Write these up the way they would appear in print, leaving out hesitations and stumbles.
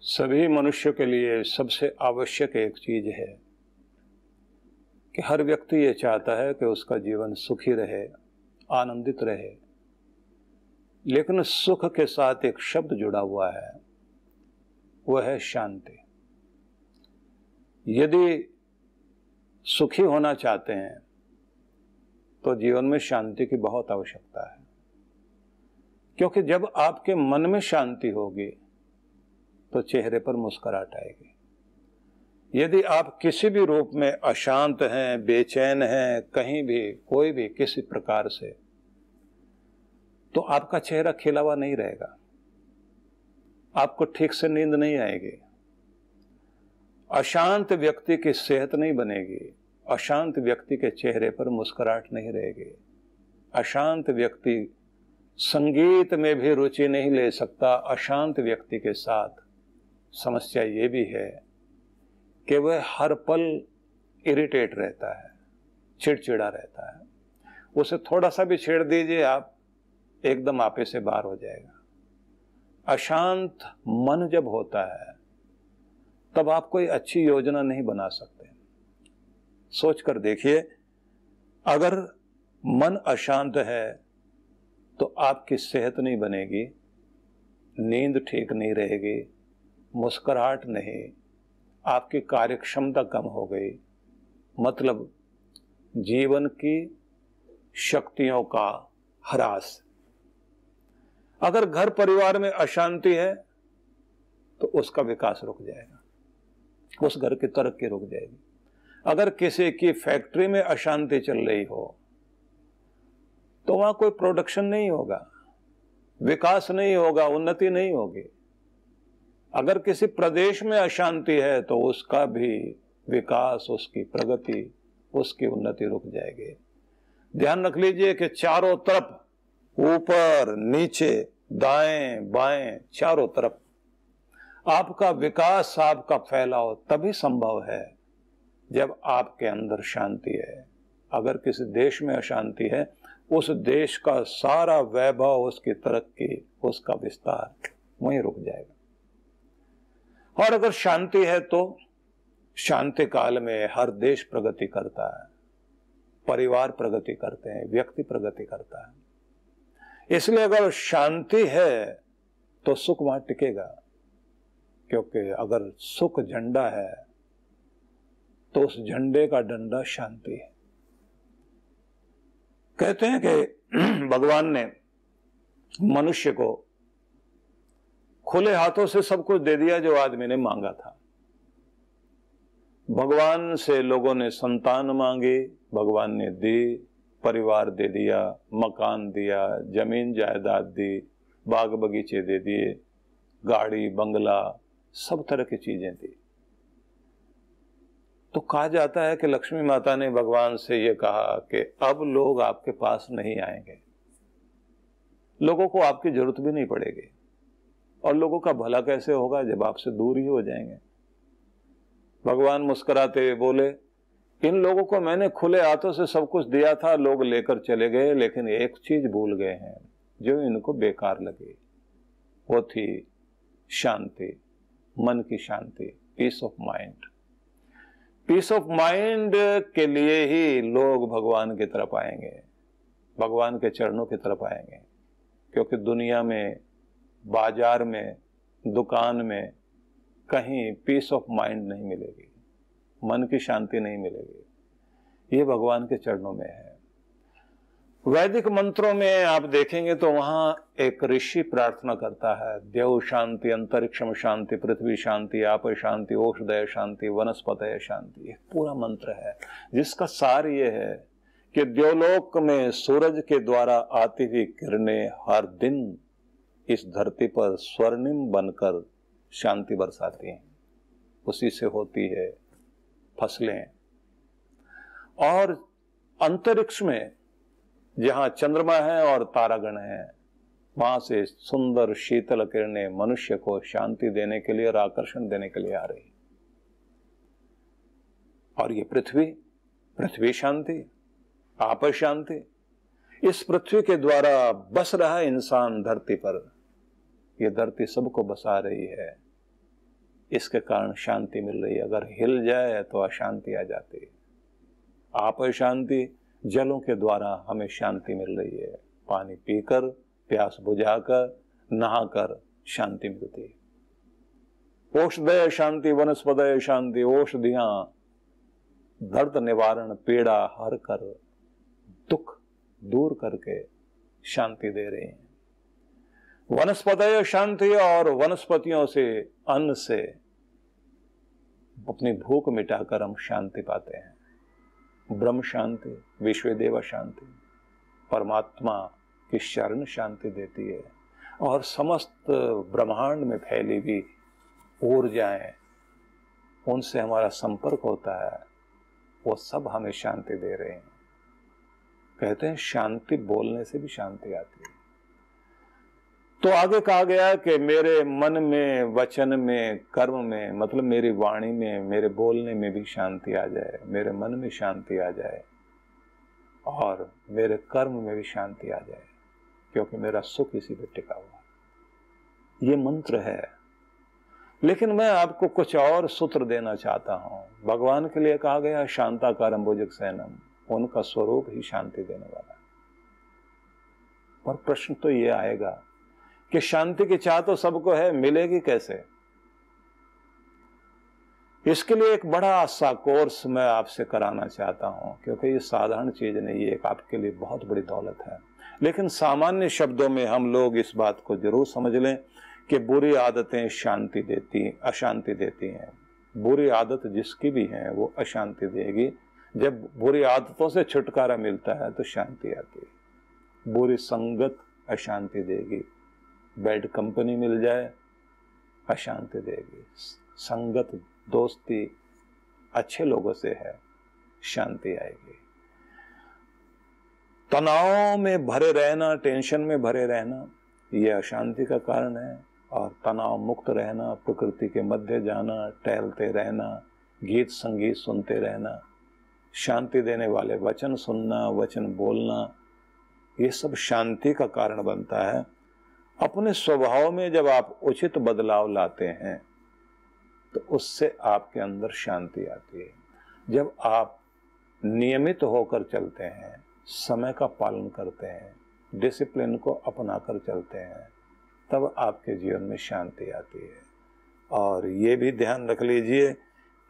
सभी मनुष्यों के लिए सबसे आवश्यक एक चीज है कि हर व्यक्ति ये चाहता है कि उसका जीवन सुखी रहे, आनंदित रहे। लेकिन सुख के साथ एक शब्द जुड़ा हुआ है, वह है शांति। यदि सुखी होना चाहते हैं तो जीवन में शांति की बहुत आवश्यकता है, क्योंकि जब आपके मन में शांति होगी तो चेहरे पर मुस्कुराहट आएगी। यदि आप किसी भी रूप में अशांत हैं, बेचैन हैं, कहीं भी कोई भी किसी प्रकार से, तो आपका चेहरा खिला हुआ नहीं रहेगा, आपको ठीक से नींद नहीं आएगी। अशांत व्यक्ति की सेहत नहीं बनेगी, अशांत व्यक्ति के चेहरे पर मुस्कुराहट नहीं रहेगी। अशांत व्यक्ति संगीत में भी रुचि नहीं ले सकता। अशांत व्यक्ति के साथ समस्या ये भी है कि वह हर पल इरिटेट रहता है, चिड़चिड़ा रहता है। उसे थोड़ा सा भी छेड़ दीजिए, आप एकदम आपे से बाहर हो जाएगा। अशांत मन जब होता है तब आप कोई अच्छी योजना नहीं बना सकते। सोच कर देखिए, अगर मन अशांत है तो आपकी सेहत नहीं बनेगी, नींद ठीक नहीं रहेगी, मुस्कुराहट नहीं, आपकी कार्यक्षमता कम हो गई, मतलब जीवन की शक्तियों का ह्रास। अगर घर परिवार में अशांति है तो उसका विकास रुक जाएगा, उस घर की तरक्की रुक जाएगी। अगर किसी की फैक्ट्री में अशांति चल रही हो तो वहां कोई प्रोडक्शन नहीं होगा, विकास नहीं होगा, उन्नति नहीं होगी। अगर किसी प्रदेश में अशांति है तो उसका भी विकास, उसकी प्रगति, उसकी उन्नति रुक जाएगी। ध्यान रख लीजिए कि चारों तरफ, ऊपर नीचे, दाएं बाएं, चारों तरफ आपका विकास, आपका फैलाव तभी संभव है जब आपके अंदर शांति है। अगर किसी देश में अशांति है, उस देश का सारा वैभव, उसकी तरक्की, उसका विस्तार वहीं रुक जाएगा। और अगर शांति है तो शांति काल में हर देश प्रगति करता है, परिवार प्रगति करते हैं, व्यक्ति प्रगति करता है। इसलिए अगर शांति है तो सुख वहां टिकेगा, क्योंकि अगर सुख झंडा है तो उस झंडे का डंडा शांति है। कहते हैं कि भगवान ने मनुष्य को खुले हाथों से सब कुछ दे दिया जो आदमी ने मांगा था। भगवान से लोगों ने संतान मांगी, भगवान ने दी, परिवार दे दिया, मकान दिया, जमीन जायदाद दी, बाग बगीचे दे दिए, गाड़ी बंगला, सब तरह की चीजें दी। तो कहा जाता है कि लक्ष्मी माता ने भगवान से यह कहा कि अब लोग आपके पास नहीं आएंगे, लोगों को आपकी जरूरत भी नहीं पड़ेगी, और लोगों का भला कैसे होगा जब आपसे दूर ही हो जाएंगे। भगवान मुस्कुराते हुए बोले, इन लोगों को मैंने खुले हाथों से सब कुछ दिया था, लोग लेकर चले गए, लेकिन एक चीज भूल गए हैं जो इनको बेकार लगी, वो थी शांति, मन की शांति, peace of mind. Peace of mind के लिए ही लोग भगवान की तरफ आएंगे, भगवान के चरणों की तरफ आएंगे, क्योंकि दुनिया में, बाजार में, दुकान में कहीं पीस ऑफ माइंड नहीं मिलेगी, मन की शांति नहीं मिलेगी। ये भगवान के चरणों में है। वैदिक मंत्रों में आप देखेंगे तो वहां एक ऋषि प्रार्थना करता है, देव शांति, अंतरिक्षम शांति, पृथ्वी शांति, आप शांति, औषधय शांति, वनस्पतय शांति। एक पूरा मंत्र है जिसका सार ये है कि देवलोक में सूरज के द्वारा आती हुई किरणें हर दिन इस धरती पर स्वर्णिम बनकर शांति बरसाती हैं, उसी से होती है फसलें। और अंतरिक्ष में जहां चंद्रमा है और तारागण है, वहां से सुंदर शीतल किरणें मनुष्य को शांति देने के लिए और आकर्षण देने के लिए आ रही। और ये पृथ्वी शांति, आप शांति, इस पृथ्वी के द्वारा बस रहा है इंसान धरती पर। ये धरती सबको बसा रही है, इसके कारण शांति मिल रही है। अगर हिल जाए तो अशांति आ जाती है। आप शांति, जलों के द्वारा हमें शांति मिल रही है। पानी पीकर, प्यास बुझाकर, नहाकर शांति मिलती है। औषधय शांति वनस्पतय शांति, औषधियां दर्द निवारण, पीड़ा हर कर, दुख दूर करके शांति दे रही हैं। वनस्पतय शांति, और वनस्पतियों से, अन्न से अपनी भूख मिटाकर हम शांति पाते हैं। ब्रह्म शांति, विश्वदेव शांति, परमात्मा की शरण शांति देती है। और समस्त ब्रह्मांड में फैली हुई ऊर्जाएं, उनसे हमारा संपर्क होता है, वो सब हमें शांति दे रहे हैं। कहते हैं शांति बोलने से भी शांति आती है। तो आगे कहा गया कि मेरे मन में, वचन में, कर्म में, मतलब मेरी वाणी में, मेरे बोलने में भी शांति आ जाए, मेरे मन में शांति आ जाए और मेरे कर्म में भी शांति आ जाए, क्योंकि मेरा सुख इसी पे टिका हुआ है। ये मंत्र है। लेकिन मैं आपको कुछ और सूत्र देना चाहता हूं। भगवान के लिए कहा गया शांताकारं भुजगशयनम, उनका स्वरूप ही शांति देने वाला है। पर प्रश्न तो ये आएगा कि शांति की चाह तो सबको है, मिलेगी कैसे? इसके लिए एक बड़ा सा कोर्स मैं आपसे कराना चाहता हूं, क्योंकि ये साधारण चीज नहीं है, आपके लिए बहुत बड़ी दौलत है। लेकिन सामान्य शब्दों में हम लोग इस बात को जरूर समझ लें कि बुरी आदतें शांति देती, अशांति देती हैं। बुरी आदत जिसकी भी है वो अशांति देगी। जब बुरी आदतों से छुटकारा मिलता है तो शांति आती है। बुरी संगत अशांति देगी। बैड कंपनी मिल जाए अशांति देगी। संगत, दोस्ती अच्छे लोगों से है, शांति आएगी। तनाव में भरे रहना, टेंशन में भरे रहना, यह अशांति का कारण है। और तनाव मुक्त रहना, प्रकृति के मध्य जाना, टहलते रहना, गीत संगीत सुनते रहना, शांति देने वाले वचन सुनना, वचन बोलना, ये सब शांति का कारण बनता है। अपने स्वभाव में जब आप उचित बदलाव लाते हैं तो उससे आपके अंदर शांति आती है। जब आप नियमित होकर चलते हैं, समय का पालन करते हैं, डिसिप्लिन को अपनाकर चलते हैं, तब आपके जीवन में शांति आती है। और ये भी ध्यान रख लीजिए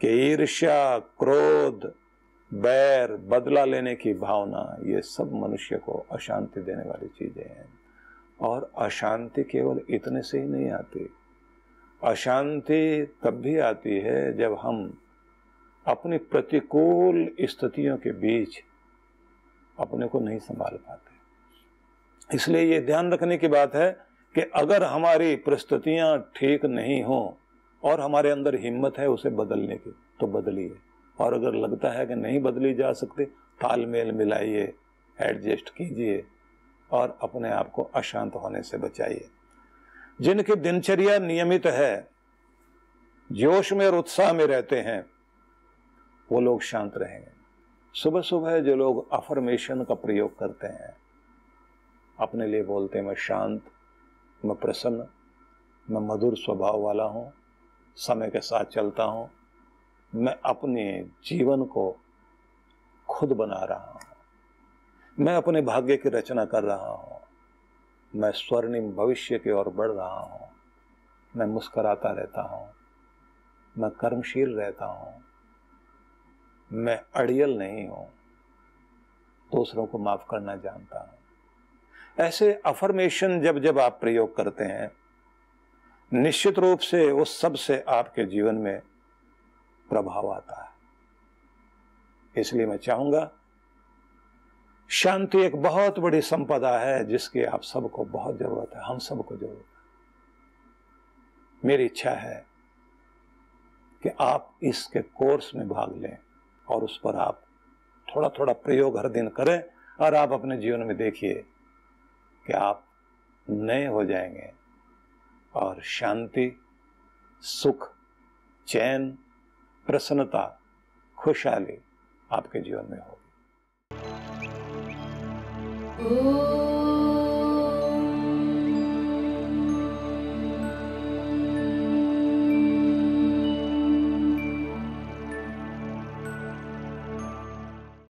कि ईर्ष्या, क्रोध, बैर, बदला लेने की भावना, ये सब मनुष्य को अशांति देने वाली चीजें हैं। और अशांति केवल इतने से ही नहीं आती। अशांति तब भी आती है जब हम अपनी प्रतिकूल स्थितियों के बीच अपने को नहीं संभाल पाते। इसलिए ये ध्यान रखने की बात है कि अगर हमारी परिस्थितियां ठीक नहीं हो और हमारे अंदर हिम्मत है उसे बदलने की, तो बदलिए। और अगर लगता है कि नहीं बदली जा सकती, तालमेल मिलाइए, एडजस्ट कीजिए और अपने आप को अशांत होने से बचाइए। जिनकी दिनचर्या नियमित है, जोश में और उत्साह में रहते हैं, वो लोग शांत रहेंगे। सुबह सुबह जो लोग अफर्मेशन का प्रयोग करते हैं, अपने लिए बोलते हैं मैं शांत, मैं प्रसन्न, मैं मधुर स्वभाव वाला हूं, समय के साथ चलता हूं, मैं अपने जीवन को खुद बना रहा हूं, मैं अपने भाग्य की रचना कर रहा हूं, मैं स्वर्णिम भविष्य की ओर बढ़ रहा हूं, मैं मुस्कुराता रहता हूं, मैं कर्मशील रहता हूं, मैं अड़ियल नहीं हूं, दूसरों को माफ करना जानता हूं। ऐसे अफर्मेशन जब जब आप प्रयोग करते हैं, निश्चित रूप से उस सब से आपके जीवन में प्रभाव आता है। इसलिए मैं चाहूंगा, शांति एक बहुत बड़ी संपदा है जिसकी आप सबको बहुत जरूरत है, हम सबको जरूरत है। मेरी इच्छा है कि आप इसके कोर्स में भाग लें और उस पर आप थोड़ा थोड़ा प्रयोग हर दिन करें और आप अपने जीवन में देखिए कि आप नए हो जाएंगे और शांति, सुख, चैन, प्रसन्नता, खुशहाली आपके जीवन में होगी।